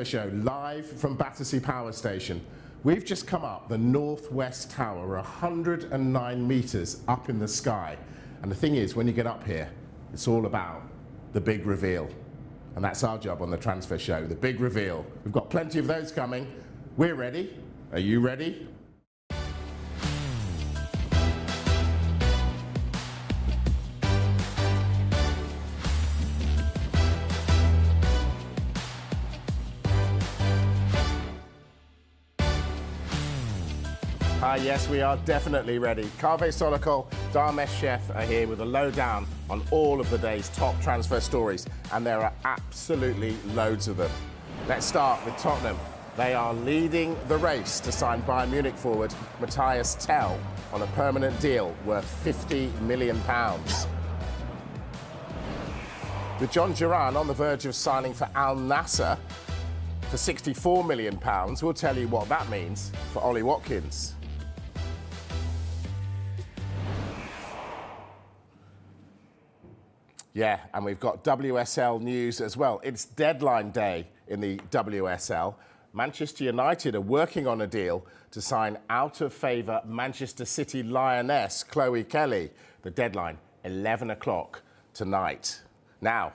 Show live from Battersea Power Station. We've just come up the northwest tower, 109 metres up in the sky. And the thing is, when you get up here, it's all about the big reveal. And that's our job on the Transfer Show, the big reveal. We've got plenty of those coming. We're ready. Are you ready? Yes, we are definitely ready. Kaveh Solokol, Dharmesh Sheth are here with a lowdown on all of the day's top transfer stories, and there are absolutely loads of them. Let's start with Tottenham. They are leading the race to sign Bayern Munich forward Mathys Tel on a permanent deal worth £50 million. With Jhon Duran on the verge of signing for Al-Nassr for £64 million, we'll tell you what that means for Ollie Watkins. Yeah, and we've got WSL news as well. It's deadline day in the WSL. Manchester United are working on a deal to sign out-of-favour Manchester City Lioness Chloe Kelly. The deadline, 11 o'clock tonight. Now,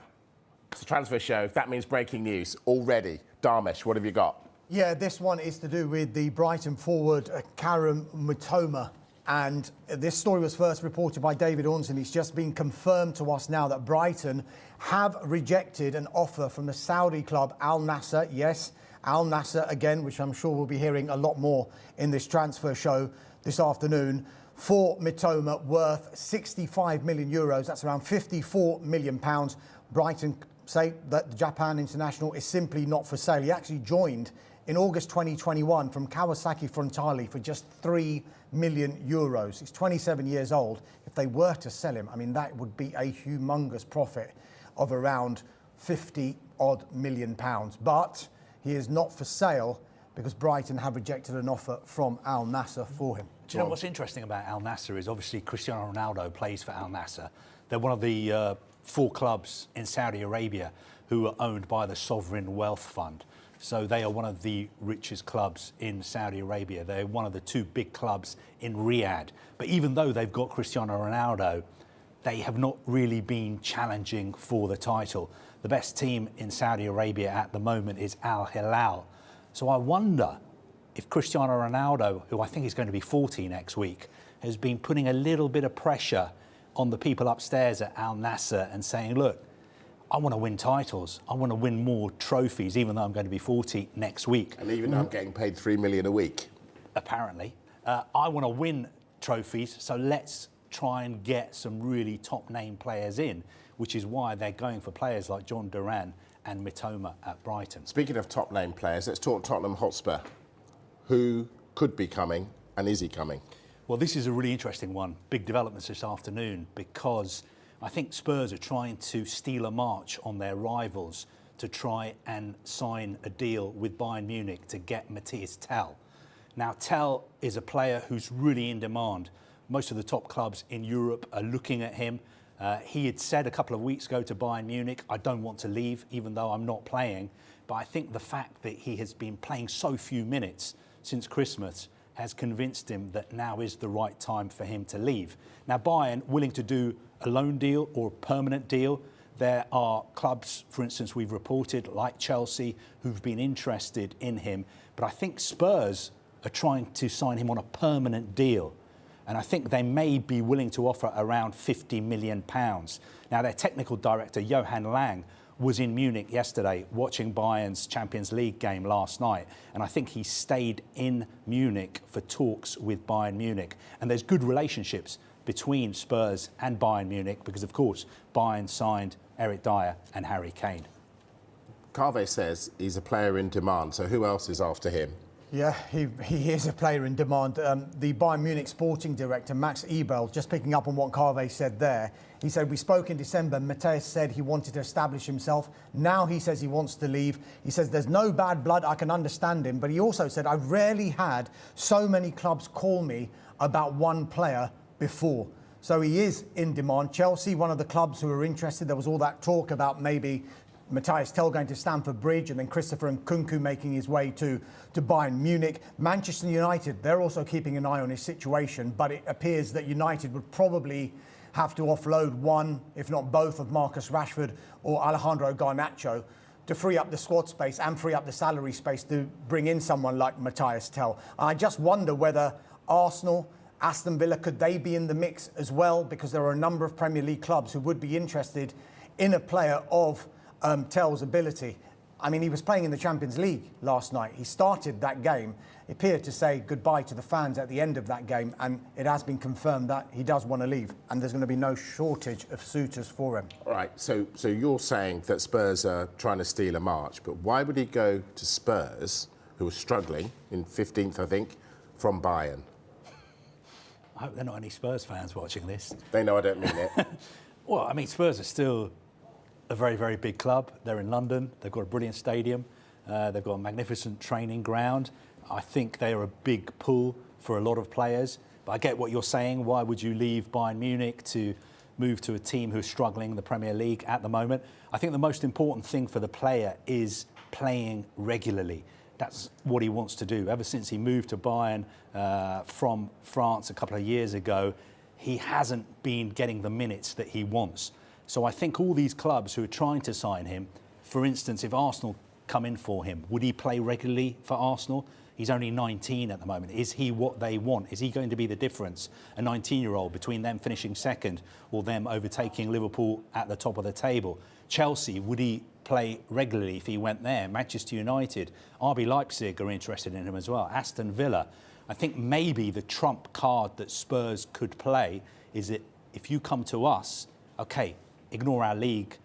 it's a transfer show. That means breaking news already. Dharmesh, what have you got? Yeah, this one is to do with the Brighton forward, Karim Mitoma. And this story was first reported by David Ornstein. It's just been confirmed to us now that Brighton have rejected an offer from the Saudi club Al-Nassr. Yes, Al-Nassr again, which I'm sure we'll be hearing a lot more in this transfer show this afternoon, for Mitoma, worth 65 million euros. That's around 54 million pounds. Brighton say that the Japan international is simply not for sale. He actually joined in August 2021 from Kawasaki Frontale for just 3 million euros. He's 27 years old. If they were to sell him, I mean, that would be a humongous profit of around 50-odd million pounds. But he is not for sale because Brighton have rejected an offer from Al-Nassr for him. Do you know what's interesting about Al-Nassr is obviously Cristiano Ronaldo plays for Al-Nassr. They're one of the 4 clubs in Saudi Arabia who are owned by the Sovereign Wealth Fund. So they are one of the richest clubs in Saudi Arabia. They're one of the 2 big clubs in Riyadh. But even though they've got Cristiano Ronaldo, they have not really been challenging for the title. The best team in Saudi Arabia at the moment is Al Hilal. So I wonder if Cristiano Ronaldo, who I think is going to be 40 next week, has been putting a little bit of pressure on the people upstairs at Al-Nassr and saying, look, I want to win titles. I want to win more trophies, even though I'm going to be 40 next week. And even though I'm getting paid £3 million a week. Apparently. I want to win trophies, so let's try and get some really top-name players in, which is why they're going for players like Jhon Duran and Mitoma at Brighton. Speaking of top-name players, let's talk Tottenham Hotspur. Who could be coming, and is he coming? Well, this is a really interesting one. Big developments this afternoon, because I think Spurs are trying to steal a march on their rivals to try and sign a deal with Bayern Munich to get Mathys Tel. Now, Tel is a player who's really in demand. Most of the top clubs in Europe are looking at him. He had said a couple of weeks ago to Bayern Munich, I don't want to leave, even though I'm not playing. But I think the fact that he has been playing so few minutes since Christmas has convinced him that now is the right time for him to leave. Now, Bayern willing to do a loan deal or a permanent deal. There are clubs, for instance, we've reported, like Chelsea, who've been interested in him. But I think Spurs are trying to sign him on a permanent deal. And I think they may be willing to offer around £50 million. Now, their technical director, Johan Lang, was in Munich yesterday watching Bayern's Champions League game last night. And I think he stayed in Munich for talks with Bayern Munich. And there's good relationships between Spurs and Bayern Munich because, of course, Bayern signed Eric Dyer and Harry Kane. Kaveh says he's a player in demand, so who else is after him? Yeah, he is a player in demand. The Bayern Munich sporting director, Max Eberl, just picking up on what Kaveh said there, he said, we spoke in December, Matthias said he wanted to establish himself. Now he says he wants to leave. He says there's no bad blood, I can understand him. But he also said, I've rarely had so many clubs call me about one player before. So he is in demand. Chelsea, one of the clubs who are interested, there was all that talk about maybe Mathys Tel going to Stamford Bridge, and then Christopher Nkunku making his way to Bayern Munich. Manchester United, they're also keeping an eye on his situation, but it appears that United would probably have to offload one, if not both, of Marcus Rashford or Alejandro Garnacho to free up the squad space and free up the salary space to bring in someone like Mathys Tel. I just wonder whether Arsenal, Aston Villa, could they be in the mix as well? Because there are a number of Premier League clubs who would be interested in a player of Tel's ability. I mean, he was playing in the Champions League last night. He started that game. He appeared to say goodbye to the fans at the end of that game, and it has been confirmed that he does want to leave, and there's going to be no shortage of suitors for him. All right, so you're saying that Spurs are trying to steal a march, but why would he go to Spurs, who are struggling in 15th, I think, from Bayern? I hope there are not any Spurs fans watching this. They know I don't mean it. Well, I mean, Spurs are still a very, very big club. They're in London. They've got a brilliant stadium. They've got a magnificent training ground. I think they are a big pull for a lot of players. But I get what you're saying. Why would you leave Bayern Munich to move to a team who's struggling in the Premier League at the moment? I think the most important thing for the player is playing regularly. That's what he wants to do. Ever since he moved to Bayern from France a couple of years ago, he hasn't been getting the minutes that he wants. So I think all these clubs who are trying to sign him, for instance, if Arsenal come in for him, would he play regularly for Arsenal? He's only 19 at the moment. Is he what they want? Is he going to be the difference, a 19-year-old, between them finishing second or them overtaking Liverpool at the top of the table? Chelsea, would he play regularly if he went there? Manchester United, RB Leipzig are interested in him as well. Aston Villa. I think maybe the trump card that Spurs could play is that if you come to us, OK, ignore our league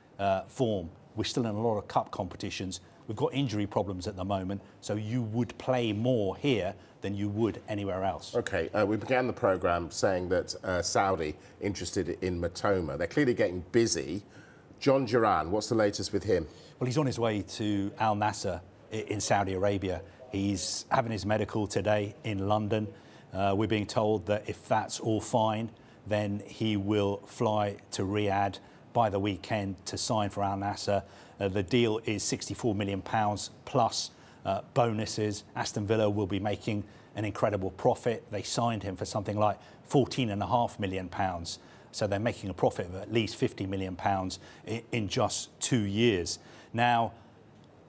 form. We're still in a lot of cup competitions. We've got injury problems at the moment, so you would play more here than you would anywhere else. OK, we began the programme saying that Saudi interested in Mitoma. They're clearly getting busy. Jhon Duran, what's the latest with him? Well, he's on his way to Al-Nassr in Saudi Arabia. He's having his medical today in London. We're being told that if that's all fine, then he will fly to Riyadh by the weekend to sign for Al-Nassr. The deal is £64 million plus bonuses. Aston Villa will be making an incredible profit. They signed him for something like £14.5 million. So they're making a profit of at least £50 million in just 2 years. Now,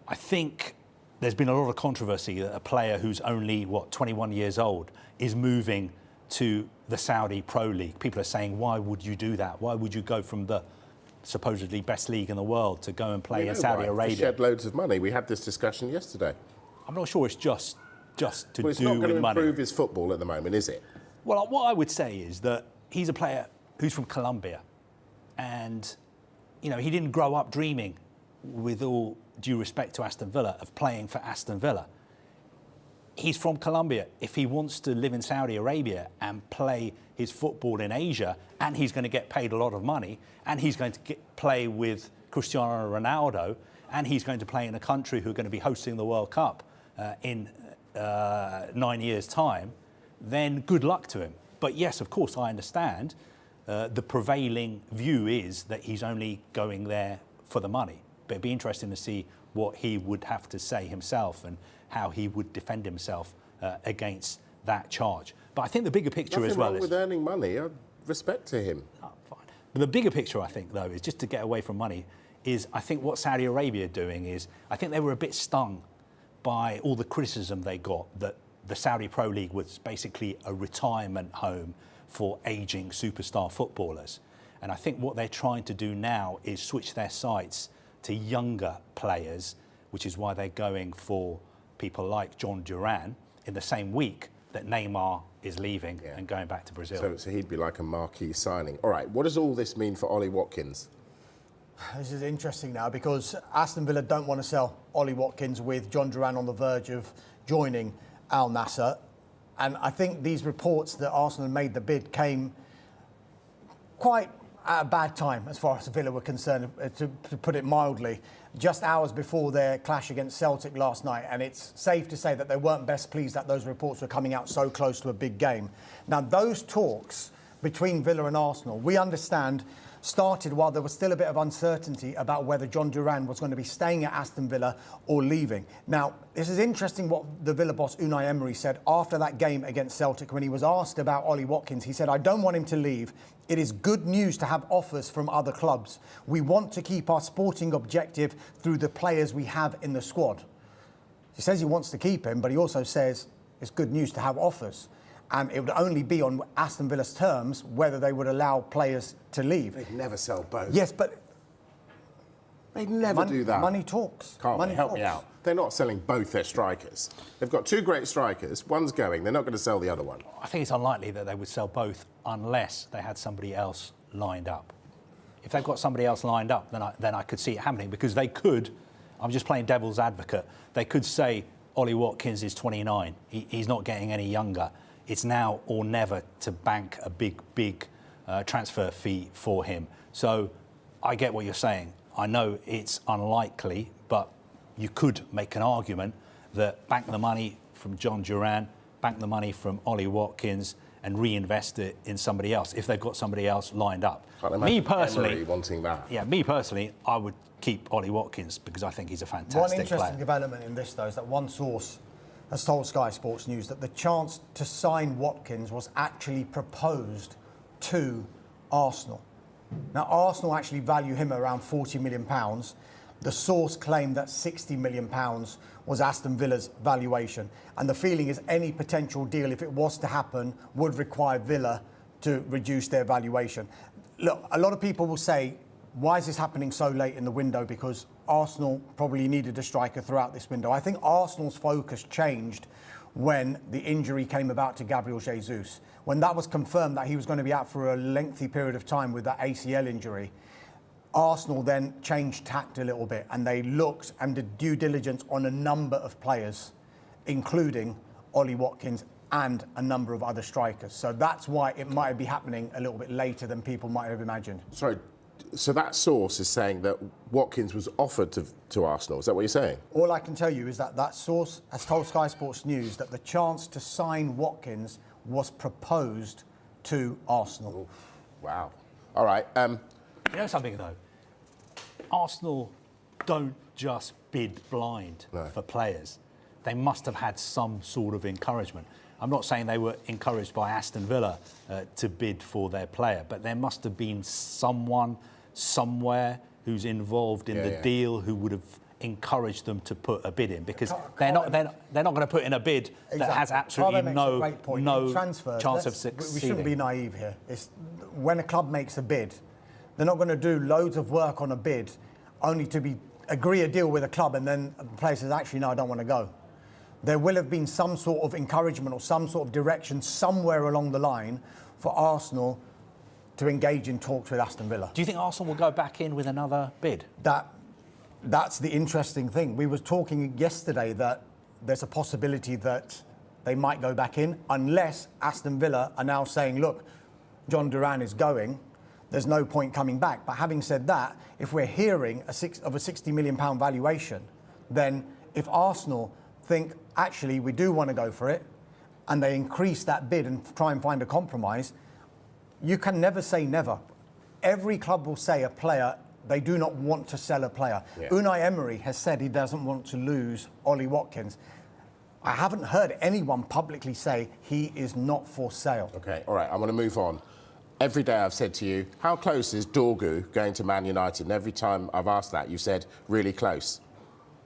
I think there's been a lot of controversy that a player who's only, 21 years old is moving to the Saudi Pro League. People are saying, why would you do that? Why would you go from the supposedly best league in the world to go and play in Saudi Arabia? To shed loads of money. We had this discussion yesterday. I'm not sure it's just to do with money. It's not going to improve his football at the moment, is it? Well, what I would say is that he's a player who's from Colombia. And, he didn't grow up dreaming, with all due respect to Aston Villa, of playing for Aston Villa. He's from Colombia. If he wants to live in Saudi Arabia and play his football in Asia, and he's going to get paid a lot of money, and he's going to play with Cristiano Ronaldo, and he's going to play in a country who are going to be hosting the World Cup in 9 years' time, then good luck to him. But yes, of course, I understand the prevailing view is that he's only going there for the money. But it'd be interesting to see what he would have to say himself and how he would defend himself against that charge. But I think the bigger picture as well is... Nothing wrong with earning money. I respect to him. Oh, fine. But the bigger picture, I think, though, is just to get away from money, is I think what Saudi Arabia are doing is, I think they were a bit stung by all the criticism they got that the Saudi Pro League was basically a retirement home for ageing superstar footballers. And I think what they're trying to do now is switch their sights to younger players, which is why they're going for people like Jhon Duran in the same week that Neymar is leaving and going back to Brazil. So he'd be like a marquee signing. All right, what does all this mean for Ollie Watkins? This is interesting now because Aston Villa don't want to sell Ollie Watkins with Jhon Duran on the verge of joining Al-Nassr. And I think these reports that Arsenal made the bid came quite at a bad time as far as Villa were concerned, to put it mildly, just hours before their clash against Celtic last night. And it's safe to say that they weren't best pleased that those reports were coming out so close to a big game. Now, those talks between Villa and Arsenal, we understand started while there was still a bit of uncertainty about whether Jhon Duran was going to be staying at Aston Villa or leaving. Now, this is interesting what the Villa boss Unai Emery said after that game against Celtic when he was asked about Ollie Watkins. He said, "I don't want him to leave. It is good news to have offers from other clubs. We want to keep our sporting objective through the players we have in the squad." He says he wants to keep him, but he also says it's good news to have offers. And it would only be on Aston Villa's terms whether they would allow players to leave. They'd never sell both. Yes, but they'd never do that. Money talks. Can't money they? Help talks. me out. They're not selling both their strikers. They've got two great strikers. One's going. They're not going to sell the other one. I think it's unlikely that they would sell both unless they had somebody else lined up. If they've got somebody else lined up, then I could see it happening, because they could, I'm just playing devil's advocate, they could say Ollie Watkins is 29. He's not getting any younger. It's now or never to bank a big transfer fee for him. So I get what you're saying. I know it's unlikely, but you could make an argument that bank the money from Jhon Duran, bank the money from Ollie Watkins, and reinvest it in somebody else if they've got somebody else lined up. Me personally, Emery wanting that. Yeah, me personally, I would keep Ollie Watkins because I think he's a fantastic player. One interesting development in this, though, is that one source has told Sky Sports News that the chance to sign Watkins was actually proposed to Arsenal. Now, Arsenal actually value him around £40 million. The source claimed that £60 million was Aston Villa's valuation. And the feeling is any potential deal, if it was to happen, would require Villa to reduce their valuation. Look, a lot of people will say, why is this happening so late in the window? Because Arsenal probably needed a striker throughout this window. I think Arsenal's focus changed when the injury came about to Gabriel Jesus. When that was confirmed that he was going to be out for a lengthy period of time with that ACL injury, Arsenal then changed tact a little bit and they looked and did due diligence on a number of players, including Ollie Watkins and a number of other strikers. So that's why it might be happening a little bit later than people might have imagined. Sorry, so that source is saying that Watkins was offered to Arsenal. Is that what you're saying? All I can tell you is that that source has told Sky Sports News that the chance to sign Watkins was proposed to Arsenal. Oof, wow. All right. You know something, though? Arsenal don't just bid blind for players. They must have had some sort of encouragement. I'm not saying they were encouraged by Aston Villa to bid for their player, but there must have been someone, somewhere, who's involved in the deal who would have encouraged them to put a bid in, because they're not going to put in a bid that has absolutely no chance of succeeding. We shouldn't be naive here. When a club makes a bid, they're not going to do loads of work on a bid only to agree a deal with a club and then the player says, actually, no, I don't want to go. There will have been some sort of encouragement or some sort of direction somewhere along the line for Arsenal to engage in talks with Aston Villa. Do you think Arsenal will go back in with another bid? That's the interesting thing. We were talking yesterday that there's a possibility that they might go back in unless Aston Villa are now saying, look, Jhon Duran is going, there's no point coming back. But having said that, if we're hearing of a £60 million valuation, then if Arsenal think, actually, we do want to go for it, and they increase that bid and try and find a compromise, you can never say never. Every club will say a player, they do not want to sell a player. Yeah. Unai Emery has said he doesn't want to lose Ollie Watkins. I haven't heard anyone publicly say he is not for sale. OK, all right, I want to move on. Every day I've said to you, how close is Dorgu going to Man United? And every time I've asked that, you said, really close.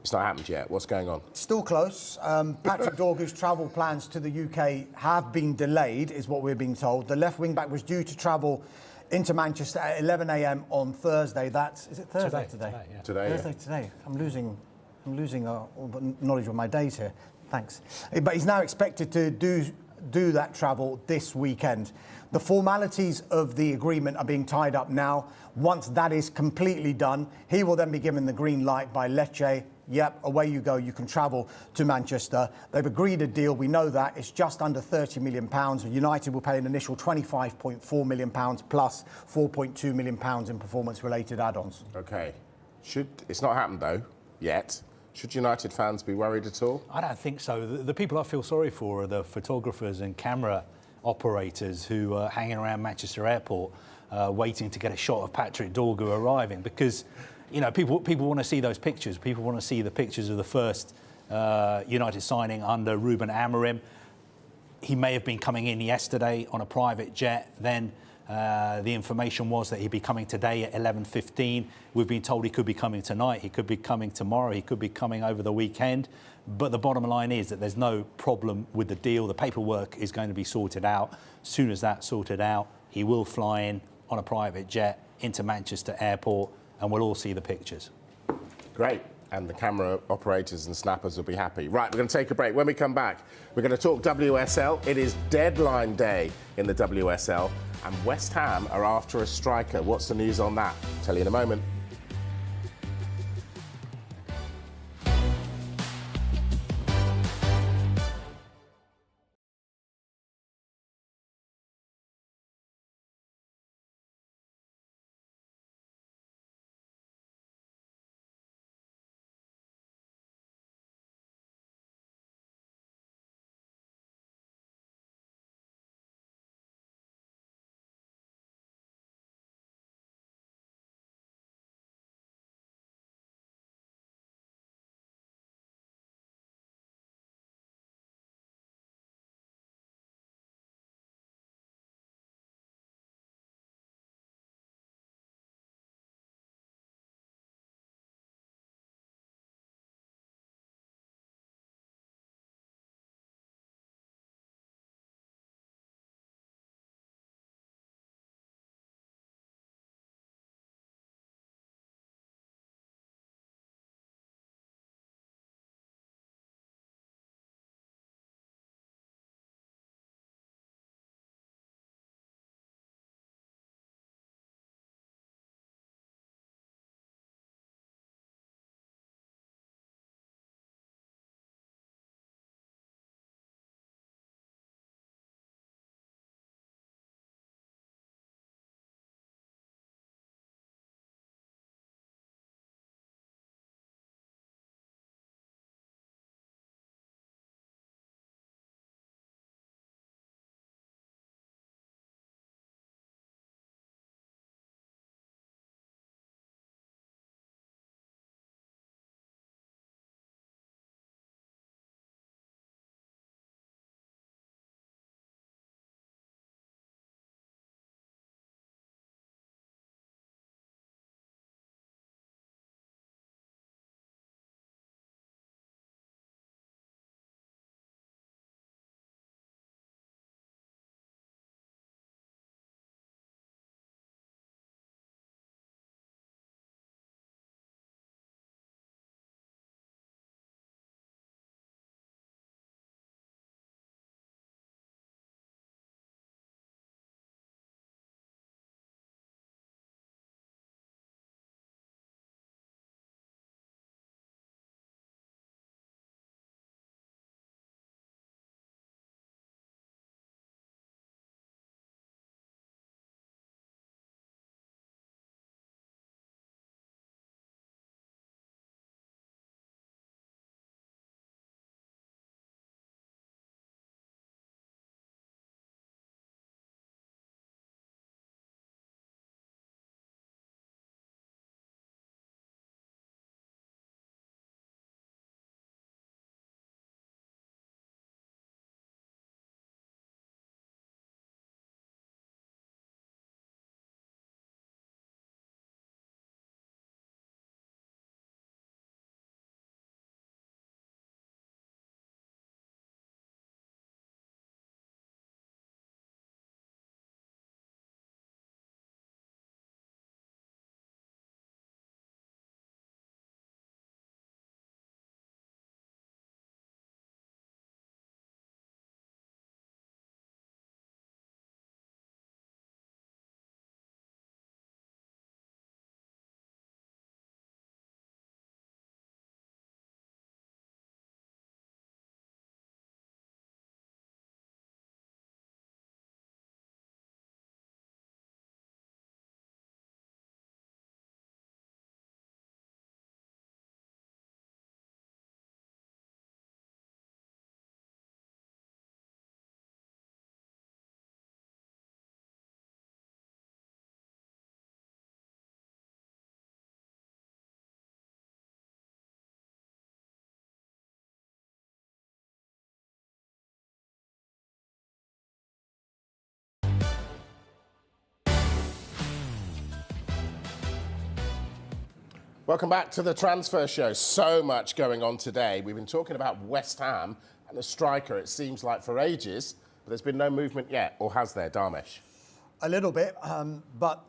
It's not happened yet. What's going on? Still close. Patrick Dorgu's travel plans to the UK have been delayed, is what we're being told. The left wing-back was due to travel into Manchester at 11 a.m. on Thursday. Is it Thursday today? Today. I'm losing all the knowledge of my days here. Thanks. But he's now expected to do that travel this weekend. The formalities of the agreement are being tied up now. Once that is completely done, he will then be given the green light by Lecce. Yep, away you go. You can travel to Manchester. They've agreed a deal. We know that. It's just under £30 million. United will pay an initial £25.4 million plus £4.2 million in performance-related add-ons. OK. It's not happened, though, yet. Should United fans be worried at all? I don't think so. The people I feel sorry for are the photographers and camera operators who are hanging around Manchester Airport waiting to get a shot of Patrick Dorgu arriving, because people want to see those pictures. People want to see the pictures of the first United signing under Ruben Amorim. He may have been coming in yesterday on a private jet. Then the information was that he'd be coming today at 11:15. We've been told he could be coming tonight. He could be coming tomorrow. He could be coming over the weekend. But the bottom line is that there's no problem with the deal. The paperwork is going to be sorted out. As soon as that's sorted out, he will fly in on a private jet into Manchester Airport, and we'll all see the pictures. Great. And the camera operators and snappers will be happy. Right, we're going to take a break. When we come back, we're going to talk WSL. It is deadline day in the WSL, and West Ham are after a striker. What's the news on that? Tell you in a moment. Welcome back to the Transfer Show. So much going on today. We've been talking about West Ham and the striker, it seems like, for ages, but there's been no movement yet, or has there, Dharmesh? A little bit, but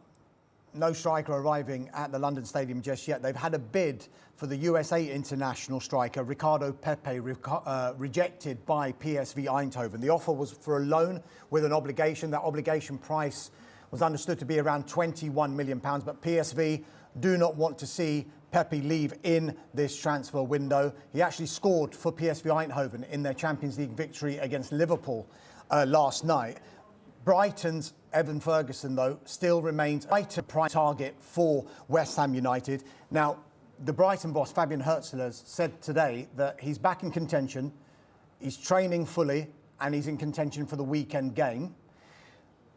no striker arriving at the London Stadium just yet. They've had a bid for the USA international striker, Ricardo Pepe, rejected by PSV Eindhoven. The offer was for a loan with an obligation. That obligation price was understood to be around £21 million, but PSV do not want to see Pepe leave in this transfer window. He actually scored for PSV Eindhoven in their Champions League victory against Liverpool last night. Brighton's Evan Ferguson, though, still remains a prime target for West Ham United. Now, the Brighton boss, Fabian Hurtzler, said today that he's back in contention, he's training fully, and he's in contention for the weekend game.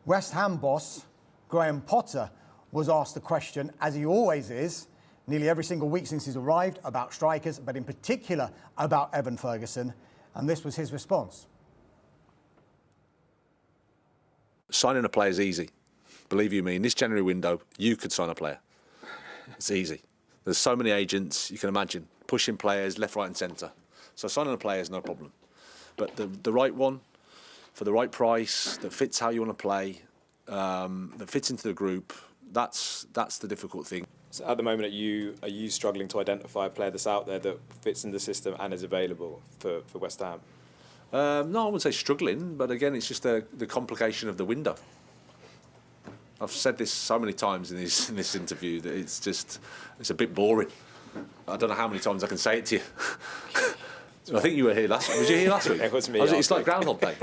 West Ham boss, Graham Potter, was asked the question, as he always is, nearly every single week since he's arrived, about strikers, but in particular about Evan Ferguson, and this was his response. Signing a player is easy. Believe you me, in this January window, you could sign a player. It's easy. There's so many agents, you can imagine, pushing players left, right and centre. So signing a player is no problem. But the right one, for the right price, that fits how you want to play, that fits into the group, that's the difficult thing. So at the moment, are you struggling to identify a player that's out there that fits in the system and is available for West Ham? No, I wouldn't say struggling, but again, it's just the complication of the window. I've said this so many times in this interview that it's a bit boring. I don't know how many times I can say it to you. I think you were here last week. Was you here last week? It was me. It's like Groundhog Day.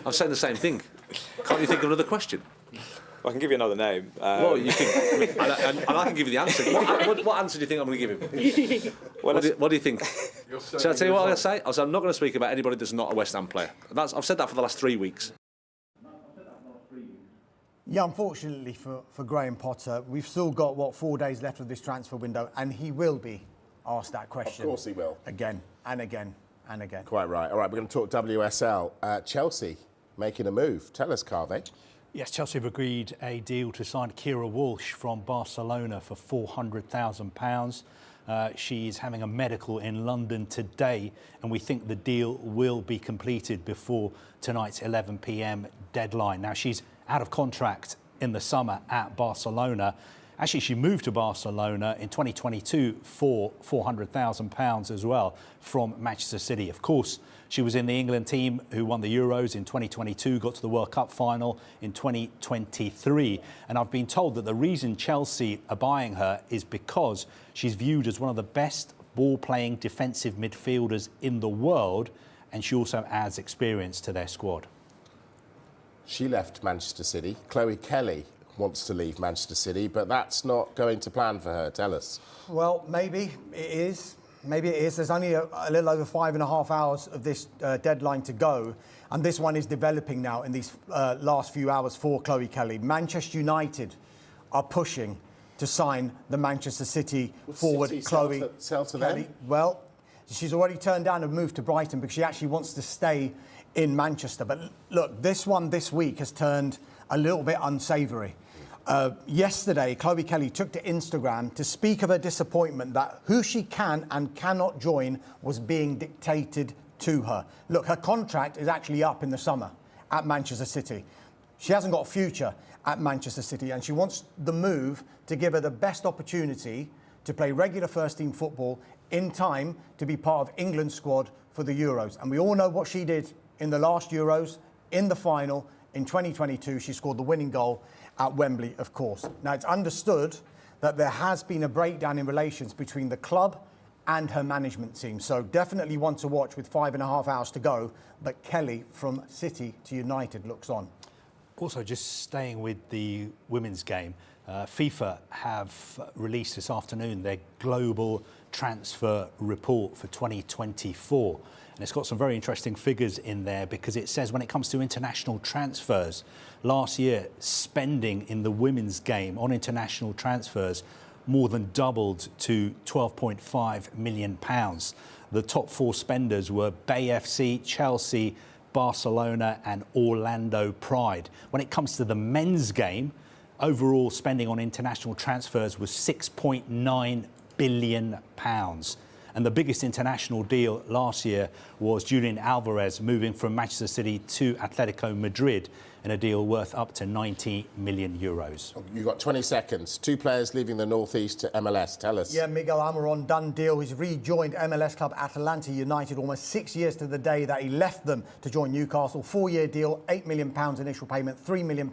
I'm saying the same thing. Can't you think of another question? I can give you another name. Well, you can, and I can give you the answer. What answer do you think I'm going to give him? What do you think? Shall I tell you what I'm going to say? I'm not going to speak about anybody that's not a West Ham player. I've said that for the last 3 weeks. Yeah, unfortunately for Graham Potter, we've still got, 4 days left of this transfer window, and he will be asked that question. Of course he will. Again and again and again. Quite right. All right, we're going to talk WSL. Chelsea making a move. Tell us, Carvey. Yes, Chelsea have agreed a deal to sign Kira Walsh from Barcelona for £400,000. She is having a medical in London today, and we think the deal will be completed before tonight's 11 p.m. deadline. Now, she's out of contract in the summer at Barcelona. Actually, she moved to Barcelona in 2022 for £400,000 as well from Manchester City. Of course, she was in the England team who won the Euros in 2022, got to the World Cup final in 2023. And I've been told that the reason Chelsea are buying her is because she's viewed as one of the best ball-playing defensive midfielders in the world, and she also adds experience to their squad. She left Manchester City. Chloe Kelly wants to leave Manchester City, but that's not going to plan for her. Tell us. Well, maybe it is. Maybe it is. There's only a little over 5.5 hours of this deadline to go. And this one is developing now in these last few hours for Chloe Kelly. Manchester United are pushing to sign the Manchester City forward City Chloe sell to Kelly. them? Well, she's already turned down a move to Brighton because she actually wants to stay in Manchester. But look, this one this week has turned a little bit unsavoury. Yesterday, Chloe Kelly took to Instagram to speak of her disappointment that who she can and cannot join was being dictated to her. Look, her contract is actually up in the summer at Manchester City. She hasn't got a future at Manchester City, and she wants the move to give her the best opportunity to play regular first-team football in time to be part of England's squad for the Euros. And we all know what she did in the last Euros, in the final, in 2022. She scored the winning goal at Wembley, of course. Now, it's understood that there has been a breakdown in relations between the club and her management team. So definitely one to watch with 5.5 hours to go. But Kelly from City to United looks on. Also, just staying with the women's game, FIFA have released this afternoon their global transfer report for 2024. And it's got some very interesting figures in there because it says when it comes to international transfers, last year spending in the women's game on international transfers more than doubled to £12.5 million. The top 4 spenders were Bay FC, Chelsea, Barcelona and Orlando Pride. When it comes to the men's game, overall spending on international transfers was £6.9 billion. And the biggest international deal last year was Julian Alvarez moving from Manchester City to Atletico Madrid in a deal worth up to 90 million euros. You've got 20 seconds. 2 players leaving the Northeast to MLS. Tell us. Yeah, Miguel Almiron, done deal. He's rejoined MLS club Atlanta United almost 6 years to the day that he left them to join Newcastle. 4-year deal, £8 million initial payment, £3 million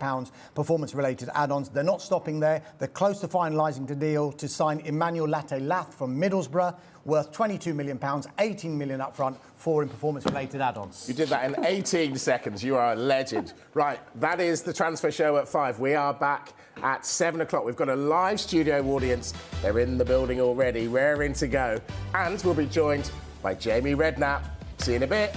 performance-related add-ons. They're not stopping there. They're close to finalising the deal to sign Emmanuel Latte-Lath from Middlesbrough, worth £22 million, £18 million up front, 4 in performance-related add-ons. You did that in 18 seconds. You are a legend. Right, that is the transfer show at 5. We are back at 7 o'clock. We've got a live studio audience. They're in the building already, raring to go. And we'll be joined by Jamie Redknapp. See you in a bit.